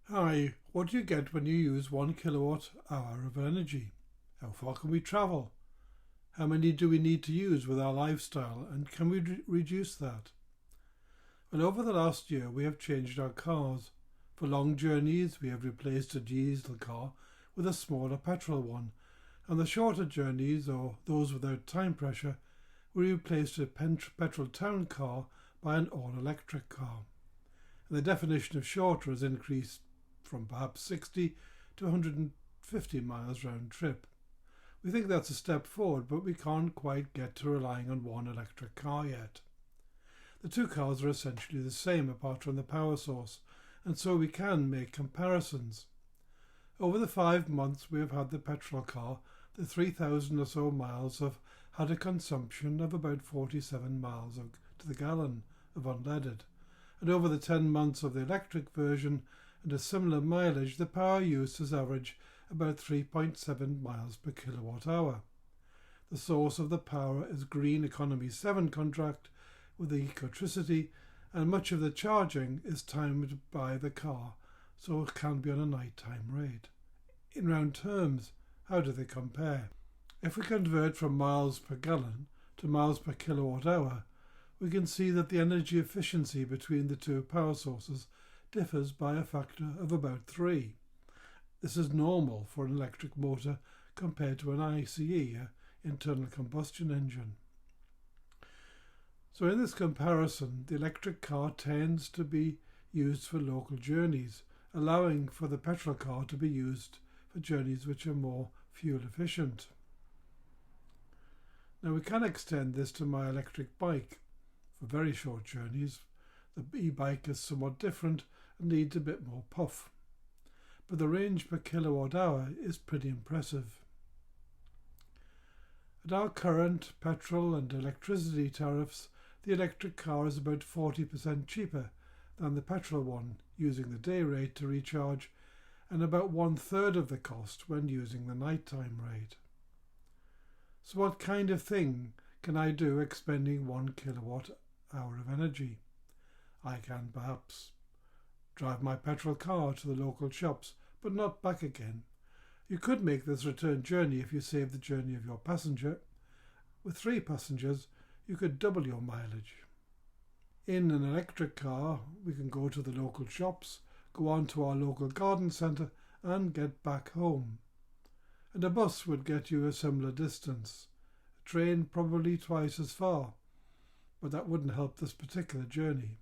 Hi, what do you get when you use 1 kilowatt hour of energy? How far can we travel? How many do we need to use with our lifestyle, and can we reduce that? Well, over the last year we have changed our cars. For long journeys we have replaced a diesel car with a smaller petrol one, and the shorter journeys, or those without time pressure, we replaced a petrol town car by an all-electric car. And the definition of shorter has increased from perhaps 60 to 150 miles round trip. We think that's a step forward, but we can't quite get to relying on one electric car yet. The two cars are essentially the same apart from the power source, and so we can make comparisons. Over the 5 months we have had the petrol car, the 3,000 or so miles have had a consumption of about 47 miles to the gallon of unleaded. And over the 10 months of the electric version and a similar mileage, the power use has averaged about 3.7 miles per kilowatt hour. The source of the power is Green Economy 7 contract with the ecotricity, and much of the charging is timed by the car, so it can be on a nighttime rate. In round terms, how do they compare? If we convert from miles per gallon to miles per kilowatt hour, we can see that the energy efficiency between the two power sources differs by a factor of about 3. This is normal for an electric motor compared to an ICE, internal combustion engine. So in this comparison, the electric car tends to be used for local journeys, allowing for the petrol car to be used for journeys which are more fuel efficient. Now we can extend this to my electric bike. For very short journeys, the e-bike is somewhat different and needs a bit more puff. But the range per kilowatt hour is pretty impressive. At our current petrol and electricity tariffs, the electric car is about 40% cheaper than the petrol one, using the day rate to recharge, and about 1/3 of the cost when using the nighttime rate. So what kind of thing can I do expending 1 kilowatt hour of energy? I can perhaps drive my petrol car to the local shops, but not back again. You could make this return journey if you save the journey of your passenger. With 3 passengers, you could double your mileage. In an electric car, we can go to the local shops, go on to our local garden centre and get back home. And a bus would get you a similar distance. A train probably twice as far, but that wouldn't help this particular journey.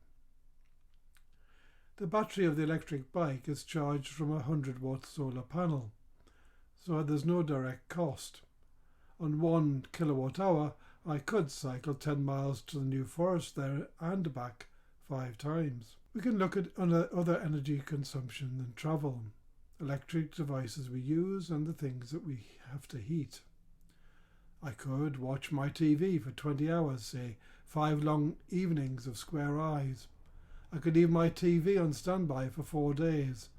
The battery of the electric bike is charged from a 100-watt solar panel, so there's no direct cost. On 1 kilowatt hour, I could cycle 10 miles to the New Forest there and back 5 times. We can look at other energy consumption than travel, electric devices we use and the things that we have to heat. I could watch my TV for 20 hours, say 5 long evenings of square eyes. I could leave my TV on standby for 4 days.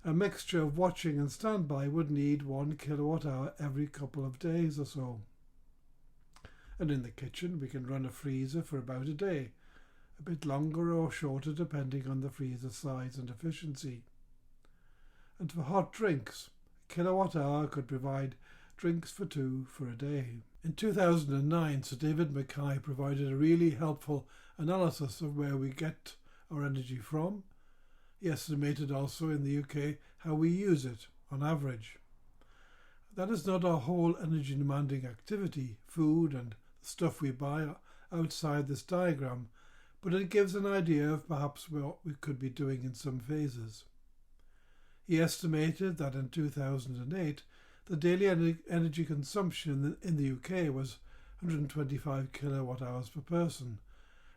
A mixture of watching and standby would need 1 kilowatt hour every couple of days or so. And in the kitchen we can run a freezer for about a day, a bit longer or shorter depending on the freezer size and efficiency. And for hot drinks, a kilowatt hour could provide drinks for 2 for a day. In 2009, Sir David Mackay provided a really helpful analysis of where we get our energy from. He estimated also in the UK how we use it on average. That is not our whole energy demanding activity, food and the stuff we buy outside this diagram, but it gives an idea of perhaps what we could be doing in some phases. He estimated that in 2008 the daily energy consumption in the UK was 125 kilowatt hours per person,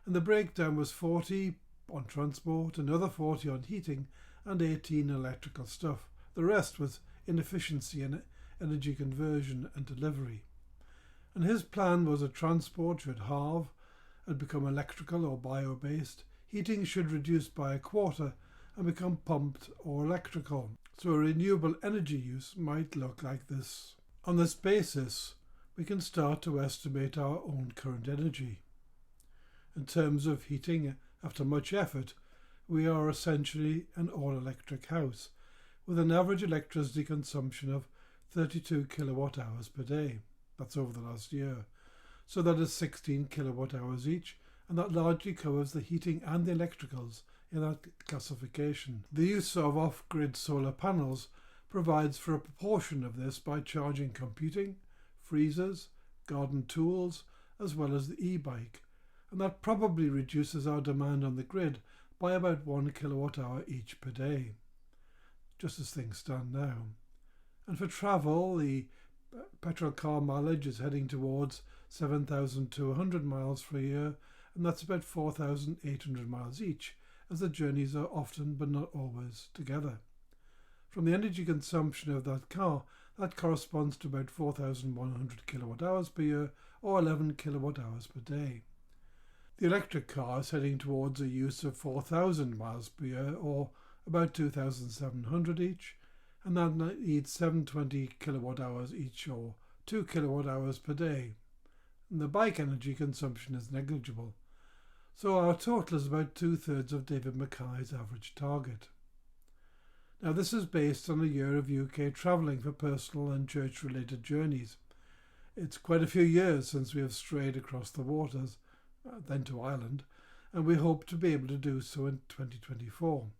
and the breakdown was 40 on transport, another 40 on heating and 18 electrical stuff. The rest was inefficiency in energy conversion and delivery. And his plan was that transport should halve and become electrical or bio-based, heating should reduce by a quarter and become pumped or electrical. So a renewable energy use might look like this. On this basis, we can start to estimate our own current energy. In terms of heating, after much effort, we are essentially an all-electric house, with an average electricity consumption of 32 kilowatt hours per day. That's over the last year. So that is 16 kilowatt hours each, and that largely covers the heating and the electricals in that classification. The use of off-grid solar panels provides for a proportion of this by charging computing, freezers, garden tools, as well as the e-bike, and that probably reduces our demand on the grid by about 1 kilowatt hour each per day, just as things stand now. And for travel, the petrol car mileage is heading towards 7,200 miles per year, and that's about 4,800 miles each, as the journeys are often but not always together. From the energy consumption of that car, that corresponds to about 4,100 kilowatt hours per year, or 11 kilowatt hours per day. The electric car is heading towards a use of 4,000 miles per year, or about 2,700 each, and that needs 720 kilowatt hours each, or 2 kilowatt hours per day. And the bike energy consumption is negligible. So our total is about 2/3 of David Mackay's average target. Now this is based on a year of UK travelling for personal and church-related journeys. It's quite a few years since we have strayed across the waters, then to Ireland, and we hope to be able to do so in 2024.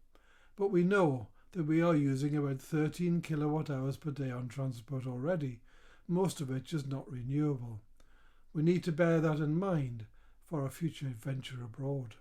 But we know that we are using about 13 kilowatt hours per day on transport already, most of which is not renewable. We need to bear that in mind for our future venture abroad.